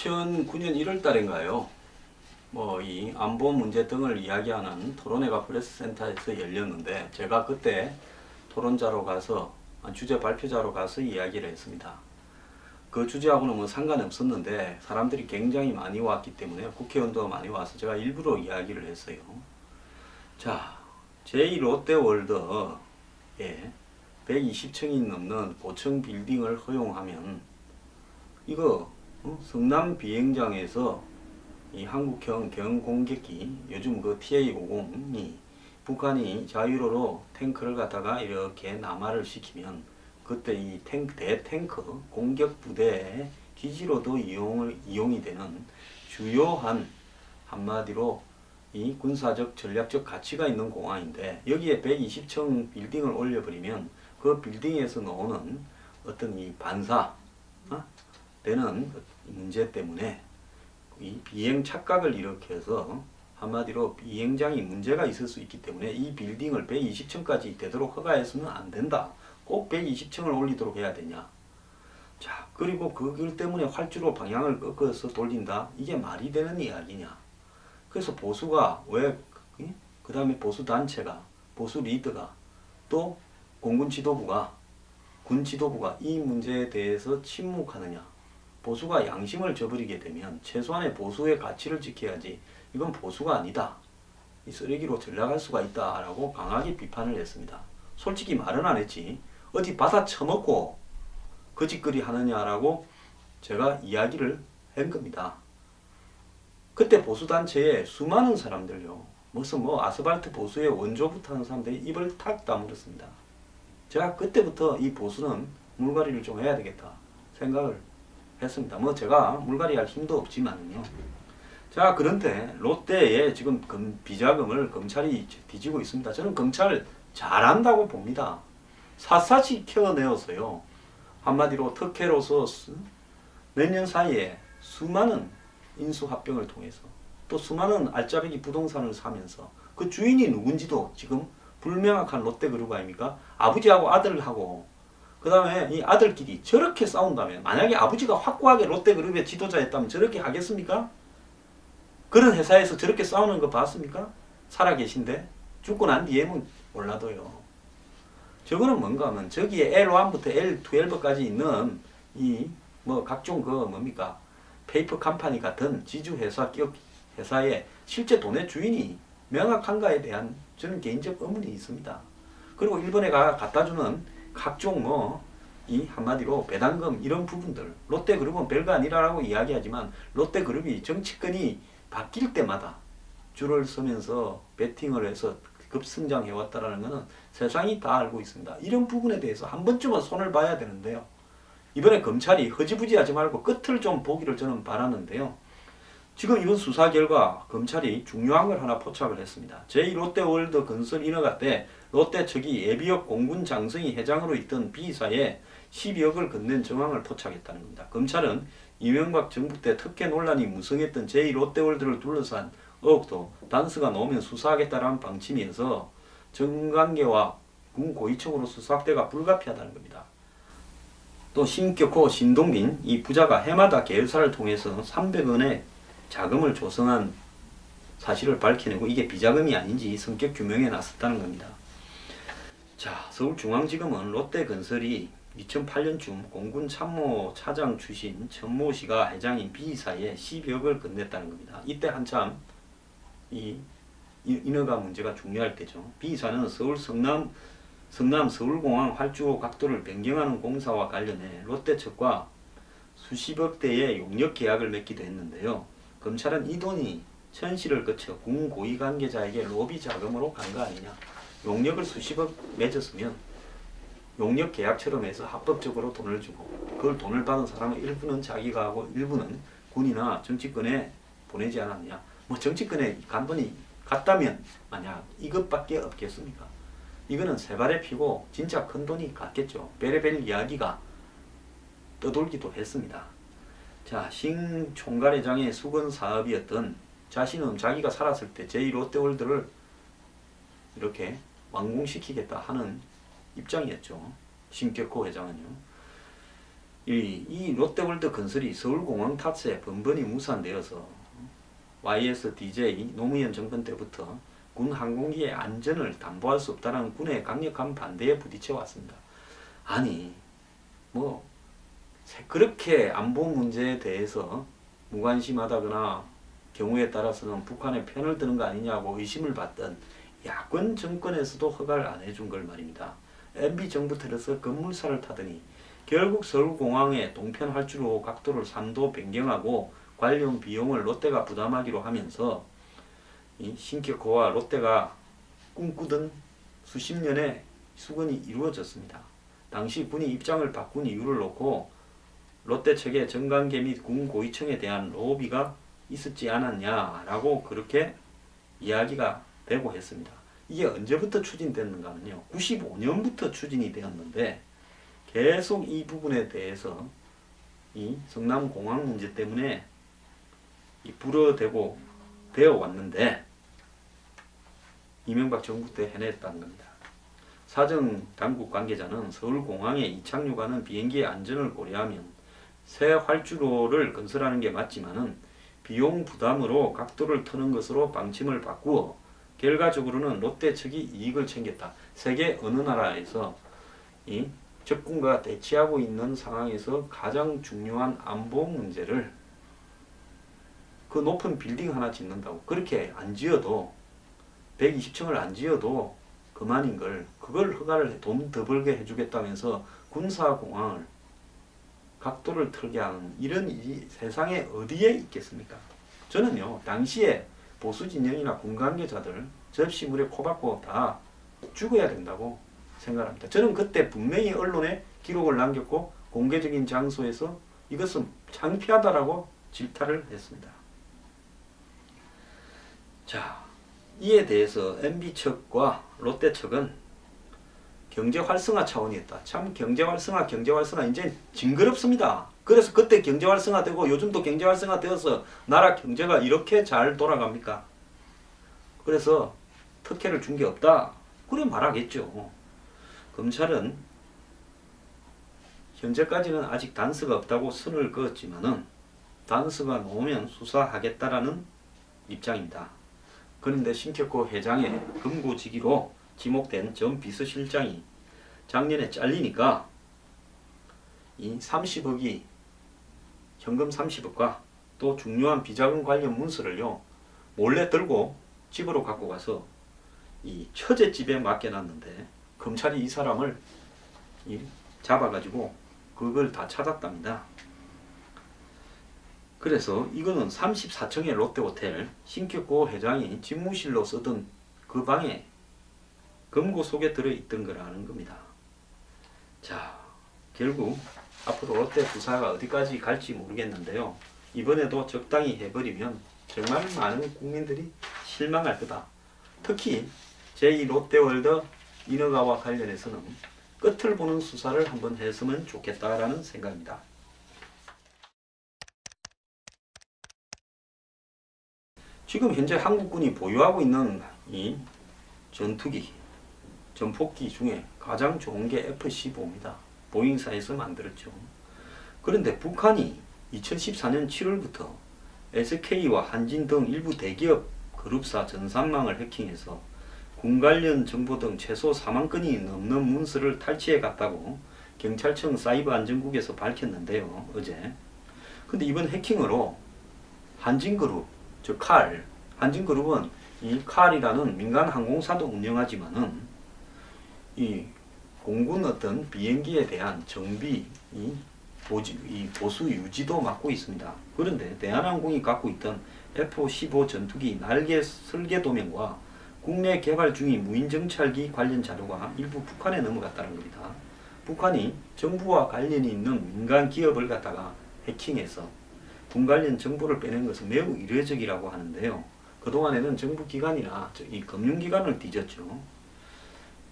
2009년 1월 달인가요? 이 안보 문제 등을 이야기하는 토론회가 프레스센터에서 열렸는데 제가 그때 토론자로 가서 주제 발표자로 가서 이야기를 했습니다. 그 주제하고는 뭐 상관이 없었는데 사람들이 굉장히 많이 왔기 때문에 국회의원도 많이 와서 제가 일부러 이야기를 했어요. 자, 제2롯데월드에 120층이 넘는 고층 빌딩을 허용하면 이거 성남 비행장에서 이 한국형 경공격기 요즘 그 TA-50이 북한이 자유로로 탱크를 갖다가 이렇게 남하를 시키면 그때 이 대탱크 공격 부대의 기지로도 이용이 되는 주요한 한마디로 이 군사적 전략적 가치가 있는 공항인데 여기에 120층 빌딩을 올려버리면 그 빌딩에서 나오는 어떤 이 반사 되는 문제 때문에 이 비행 착각을 일으켜서 한마디로 비행장이 문제가 있을 수 있기 때문에 이 빌딩을 120층까지 되도록 허가해서는 안 된다. 꼭 120층을 올리도록 해야 되냐. 자, 그리고 그것 때문에 활주로 방향을 꺾어서 돌린다. 이게 말이 되는 이야기냐. 그래서 보수가 왜, 그 다음에 보수 단체가, 보수 리더가, 또 공군 지도부가, 군 지도부가 이 문제에 대해서 침묵하느냐. 보수가 양심을 저버리게 되면 최소한의 보수의 가치를 지켜야지 이건 보수가 아니다. 이 쓰레기로 전락할 수가 있다라고 강하게 비판을 했습니다. 솔직히 말은 안 했지. 어디 받아 처먹고 거짓거리 하느냐라고 제가 이야기를 한 겁니다. 그때 보수단체에 수많은 사람들요. 무슨 아스팔트 보수의 원조부터 하는 사람들이 입을 탁 다물었습니다. 제가 그때부터 이 보수는 물갈이를 좀 해야 되겠다 생각을 했습니다. 제가 물갈이 할 힘도 없지만요. 자, 그런데 롯데에 지금 비자금을 검찰이 뒤지고 있습니다. 저는 검찰 잘한다고 봅니다. 샅샅이 켜내었어요. 한마디로 특혜로서 몇 년 사이에 수많은 인수합병을 통해서 또 수많은 알짜배기 부동산을 사면서 그 주인이 누군지도 지금 불명확한 롯데그룹 아닙니까? 아버지하고 아들하고 그 다음에 이 아들끼리 저렇게 싸운다면 만약에 아버지가 확고하게 롯데그룹의 지도자였다면 저렇게 하겠습니까? 그런 회사에서 저렇게 싸우는 거 봤습니까? 살아계신데 죽고 난 뒤에는 몰라도요. 저거는 뭔가 하면 저기에 L1부터 L12까지 있는 이 각종 페이퍼 컴퍼니 같은 지주회사 기업 회사의 실제 돈의 주인이 명확한가에 대한 저는 개인적 의문이 있습니다. 그리고 일본에 갖다주는 각종 이 한마디로 배당금 이런 부분들 롯데그룹은 별거 아니라고 이야기하지만 롯데그룹이 정치권이 바뀔 때마다 줄을 서면서 베팅을 해서 급성장해 왔다라는 것은 세상이 다 알고 있습니다. 이런 부분에 대해서 한 번쯤은 손을 봐야 되는데요. 이번에 검찰이 허지부지하지 말고 끝을 좀 보기를 저는 바라는데요. 지금 이번 수사 결과 검찰이 중요한 걸 하나 포착을 했습니다. 제2롯데월드 건설 인허가 때 롯데 측이 예비역 공군 장성희 회장으로 있던 B사에 12억을 건넨 정황을 포착했다는 겁니다. 검찰은 이명박 정부 때 특혜 논란이 무성했던 제2롯데월드를 둘러싼 의혹도 단서가 나오면 수사하겠다는 방침이어서 정관계와 군 고위층으로 수사대가 불가피하다는 겁니다. 또 신격호, 신동빈 이 부자가 해마다 계열사를 통해서 300원의 자금을 조성한 사실을 밝혀내고 이게 비자금이 아닌지 성격 규명에 나섰다는 겁니다. 자, 서울중앙지검은 롯데건설이 2008년쯤 공군 참모차장 출신 천모 씨가 회장인 B사에 12억을 건넸다는 겁니다. 이때 한참 이 인허가 문제가 중요할 때죠. B사는 성남 서울공항 활주로 각도를 변경하는 공사와 관련해 롯데 측과 수십억 대의 용역 계약을 맺기도 했는데요. 검찰은 이 돈이 천시를 거쳐 군 고위 관계자에게 로비 자금으로 간 거 아니냐. 용역을 수십억 맺었으면 용역 계약처럼 해서 합법적으로 돈을 주고 그걸 돈을 받은 사람은 일부는 자기가 하고 일부는 군이나 정치권에 보내지 않았느냐. 정치권에 간 돈이 갔다면 만약 이것밖에 없겠습니까? 이거는 세 발의 피고 진짜 큰 돈이 갔겠죠. 베레벨 이야기가 떠돌기도 했습니다. 자, 신 총괄회장의 수건 사업이었던 자신은 자기가 살았을 때 제2롯데월드를 이렇게 완공시키겠다 하는 입장이었죠. 신격호 회장은요. 이 롯데월드 건설이 서울공항 탑재에 번번이 무산되어서 YSDJ 노무현 정권 때부터 군 항공기의 안전을 담보할 수 없다는 군의 강력한 반대에 부딪혀 왔습니다. 아니 뭐 그렇게 안보 문제에 대해서 무관심하다거나 경우에 따라서는 북한의 편을 드는 거 아니냐고 의심을 받던 야권 정권에서도 허가를 안 해준 걸 말입니다. MB 정부 들어서 건물사를 타더니 결국 서울공항의 동편 활주로 각도를 3도 변경하고 관련 비용을 롯데가 부담하기로 하면서 이 신격호와 롯데가 꿈꾸던 수십 년의 수건이 이루어졌습니다. 당시 군이 입장을 바꾼 이유를 놓고 롯데 측의 정관계 및 군 고위층에 대한 로비가 있었지 않았냐라고 그렇게 이야기가 되고 했습니다. 이게 언제부터 추진됐는가 하면요. 95년부터 추진이 되었는데 계속 이 부분에 대해서 이 성남공항 문제 때문에 불어대고 되어 왔는데 이명박 정부 때 해냈다는 겁니다. 사정 당국 관계자는 서울공항에 이착륙하는 비행기의 안전을 고려하면 새 활주로를 건설하는 게 맞지만은 비용 부담으로 각도를 트는 것으로 방침을 바꾸어 결과적으로는 롯데 측이 이익을 챙겼다. 세계 어느 나라에서 이 적군과 대치하고 있는 상황에서 가장 중요한 안보 문제를 그 높은 빌딩 하나 짓는다고 그렇게 안 지어도 120층을 안 지어도 그만인 걸 그걸 허가를 돈 더 벌게 해주겠다면서 군사공항을 각도를 틀게 하는 이런 일이 세상에 어디에 있겠습니까? 저는요 당시에 보수진영이나 군관계자들 접시물에 코박고 다 죽어야 된다고 생각합니다. 저는 그때 분명히 언론에 기록을 남겼고 공개적인 장소에서 이것은 창피하다라고 질타를 했습니다. 자, 이에 대해서 MB 측과 롯데 측은 경제 활성화 차원이었다. 참 경제 활성화 이제 징그럽습니다. 그래서 그때 경제 활성화되고 요즘도 경제 활성화되어서 나라 경제가 이렇게 잘 돌아갑니까? 그래서 특혜를 준 게 없다. 그래 말하겠죠. 검찰은 현재까지는 아직 단서가 없다고 선을 그었지만은 단서가 나오면 수사하겠다라는 입장입니다. 그런데 신격호 회장의 금고지기로 지목된 전 비서실장이 작년에 잘리니까 이 30억이 현금 30억과 또 중요한 비자금 관련 문서를요 몰래 들고 집으로 갖고 가서 이 처제집에 맡겨놨는데 검찰이 이 사람을 잡아가지고 그걸 다 찾았답니다. 그래서 이거는 34층의 롯데호텔 신격호 회장이 집무실로 쓰던 그 방에 금고 속에 들어있던 거라는 겁니다. 자, 결국 앞으로 롯데 부사가 어디까지 갈지 모르겠는데요. 이번에도 적당히 해버리면 정말 많은 국민들이 실망할 거다. 특히 제2 롯데월드 인허가와 관련해서는 끝을 보는 수사를 한번 했으면 좋겠다라는 생각입니다. 지금 현재 한국군이 보유하고 있는 이 전투기, 전폭기 중에 가장 좋은 게 F-15입니다. 보잉사에서 만들었죠. 그런데 북한이 2014년 7월부터 SK와 한진 등 일부 대기업 그룹사 전산망을 해킹해서 군 관련 정보 등 최소 4만 건이 넘는 문서를 탈취해 갔다고 경찰청 사이버 안전국에서 밝혔는데요. 어제. 근데 이번 해킹으로 한진그룹, 즉 칼, 한진그룹은 이 칼이라는 민간 항공사도 운영하지만은 이 공군 어떤 비행기에 대한 정비, 이 보수 유지도 맡고 있습니다. 그런데 대한항공이 갖고 있던 F-15 전투기 날개 설계 도면과 국내 개발 중인 무인정찰기 관련 자료가 일부 북한에 넘어갔다는 겁니다. 북한이 정부와 관련이 있는 민간 기업을 갖다가 해킹해서 군 관련 정보를 빼낸 것은 매우 이례적이라고 하는데요. 그동안에는 정부기관이나 이 금융기관을 뒤졌죠.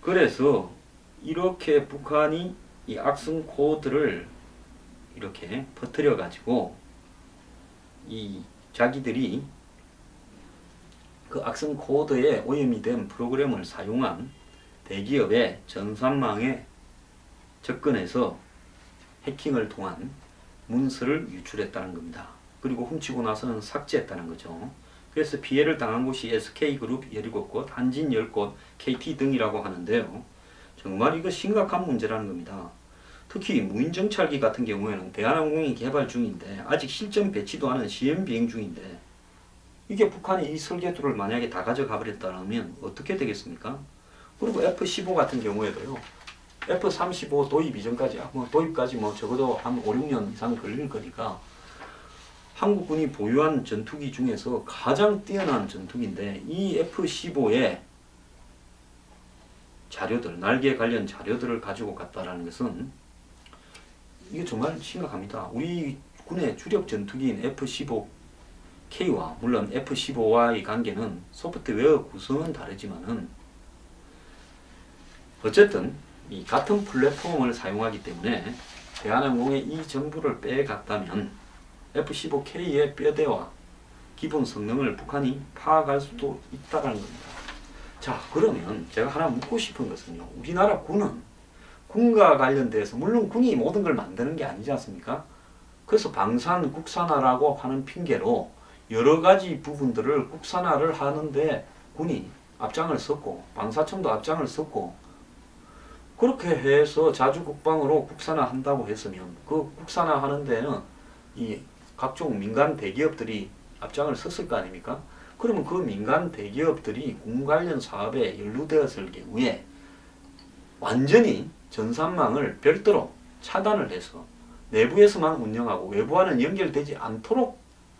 그래서 이렇게 북한이 이 악성 코드를 이렇게 퍼뜨려 가지고 이 자기들이 그 악성 코드에 오염이 된 프로그램을 사용한 대기업의 전산망에 접근해서 해킹을 통한 문서를 유출했다는 겁니다. 그리고 훔치고 나서는 삭제했다는 거죠. 그래서 피해를 당한 곳이 SK그룹 17곳, 한진 10곳, KT 등이라고 하는데요. 정말 이거 심각한 문제라는 겁니다. 특히 무인정찰기 같은 경우에는 대한항공이 개발 중인데 아직 실전 배치도 않은 시험 비행 중인데 이게 북한이 이 설계도를 만약에 다 가져가 버렸다면 어떻게 되겠습니까? 그리고 F-15 같은 경우에도요. F-35 도입 이전까지, 도입까지 적어도 한 5, 6년 이상 걸릴 거니까 한국군이 보유한 전투기 중에서 가장 뛰어난 전투기인데 이 F-15의 자료들, 날개 관련 자료들을 가지고 갔다라는 것은 이게 정말 심각합니다. 우리 군의 주력 전투기인 F-15K와 물론 F-15와의 관계는 소프트웨어 구성은 다르지만은 어쨌든 이 같은 플랫폼을 사용하기 때문에 대한항공에 이 정보를 빼갔다면 F-15K의 뼈대와 기본 성능을 북한이 파악할 수도 있다는 겁니다. 자, 그러면 제가 하나 묻고 싶은 것은요. 우리나라 군은 군과 관련돼서 물론 군이 모든 걸 만드는 게 아니지 않습니까? 그래서 방산 국산화라고 하는 핑계로 여러 가지 부분들을 국산화를 하는데 군이 앞장을 섰고 방사청도 앞장을 섰고 그렇게 해서 자주국방으로 국산화한다고 했으면 그 국산화하는 데는 이 각종 민간 대기업들이 앞장을 섰을 거 아닙니까? 그러면 그 민간 대기업들이 군 관련 사업에 연루되었을 경우에 완전히 전산망을 별도로 차단을 해서 내부에서만 운영하고 외부와는 연결되지 않도록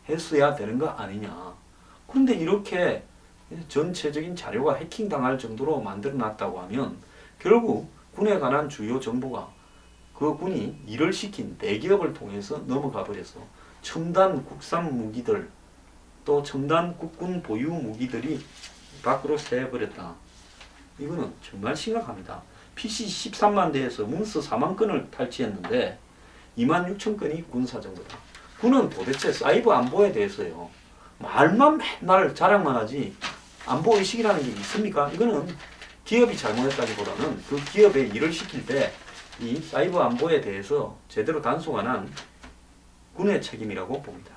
했어야 되는 거 아니냐. 그런데 이렇게 전체적인 자료가 해킹당할 정도로 만들어 놨다고 하면 결국 군에 관한 주요 정보가 그 군이 일을 시킨 대기업을 통해서 넘어가 버려서 첨단 국산 무기들 또 첨단 국군 보유 무기들이 밖으로 새버렸다. 이거는 정말 심각합니다. PC 13만 대에서 문서 4만 건을 탈취했는데 2만 6천 건이 군사정보다. 군은 도대체 사이버 안보에 대해서요. 말만 맨날 자랑만 하지 안보의식이라는 게 있습니까? 이거는 기업이 잘못했다기보다는 그 기업에 일을 시킬 때 이 사이버 안보에 대해서 제대로 단속 안 한 군의 책임이라고 봅니다.